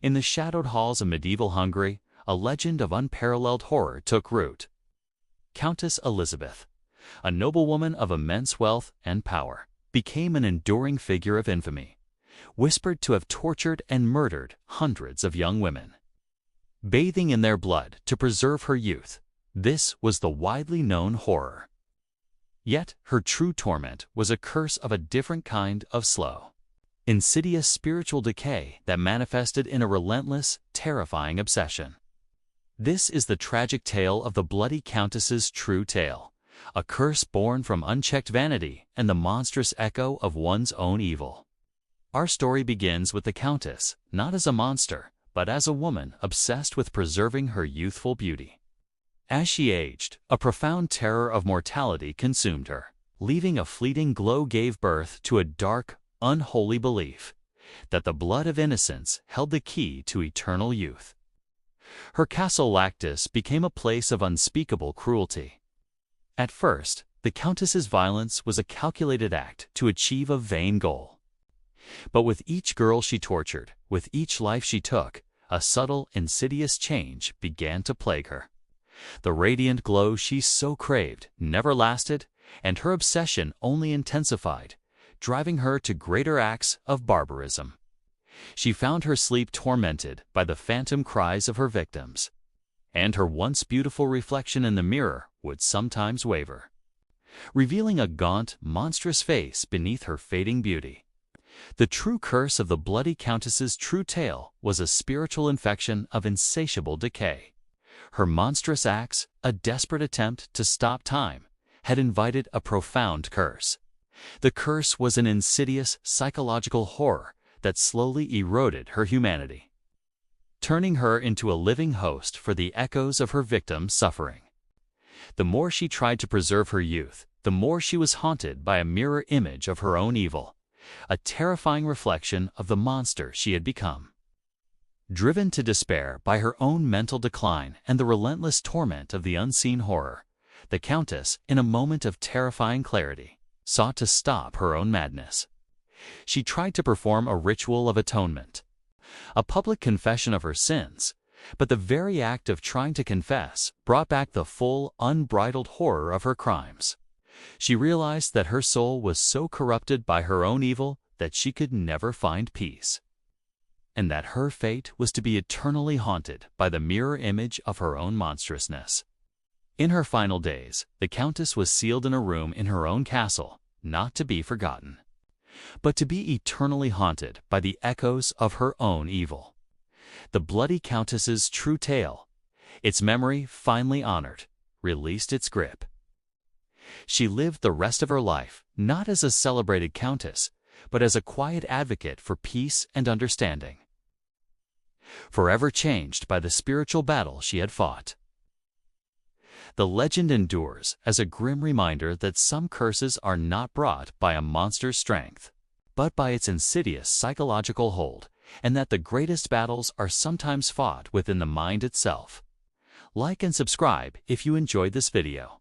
In the shadowed halls of medieval Hungary, a legend of unparalleled horror took root. Countess Elizabeth, a noblewoman of immense wealth and power, became an enduring figure of infamy, whispered to have tortured and murdered hundreds of young women. Bathing in their blood to preserve her youth, this was the widely known horror. Yet her true torment was a curse of a different kind of slow, insidious spiritual decay that manifested in a relentless, terrifying obsession. This is the tragic tale of the Bloody Countess's true tale, a curse born from unchecked vanity and the monstrous echo of one's own evil. Our story begins with the Countess, not as a monster, but as a woman obsessed with preserving her youthful beauty. As she aged, a profound terror of mortality consumed her. Leaving a fleeting glow gave birth to a dark, unholy belief that the blood of innocence held the key to eternal youth. Her castle Lactus became a place of unspeakable cruelty. At first, the Countess's violence was a calculated act to achieve a vain goal. But with each girl she tortured, with each life she took, a subtle, insidious change began to plague her. The radiant glow she so craved never lasted, and her obsession only intensified, driving her to greater acts of barbarism. She found her sleep tormented by the phantom cries of her victims, and her once beautiful reflection in the mirror would sometimes waver, revealing a gaunt, monstrous face beneath her fading beauty. The true curse of the Bloody Countess's true tale was a spiritual infection of insatiable decay. Her monstrous acts, a desperate attempt to stop time, had invited a profound curse. The curse was an insidious psychological horror that slowly eroded her humanity, turning her into a living host for the echoes of her victims' suffering. The more she tried to preserve her youth, the more she was haunted by a mirror image of her own evil, a terrifying reflection of the monster she had become. Driven to despair by her own mental decline and the relentless torment of the unseen horror, the Countess, in a moment of terrifying clarity, sought to stop her own madness. She tried to perform a ritual of atonement, a public confession of her sins, but the very act of trying to confess brought back the full, unbridled horror of her crimes. She realized that her soul was so corrupted by her own evil that she could never find peace, and that her fate was to be eternally haunted by the mirror image of her own monstrousness. In her final days, the Countess was sealed in a room in her own castle, not to be forgotten, but to be eternally haunted by the echoes of her own evil. The Bloody Countess's true tale, its memory finally honored, released its grip. She lived the rest of her life not as a celebrated countess, but as a quiet advocate for peace and understanding, forever changed by the spiritual battle she had fought. The legend endures as a grim reminder that some curses are not brought by a monster's strength, but by its insidious psychological hold, and that the greatest battles are sometimes fought within the mind itself. Like and subscribe if you enjoyed this video.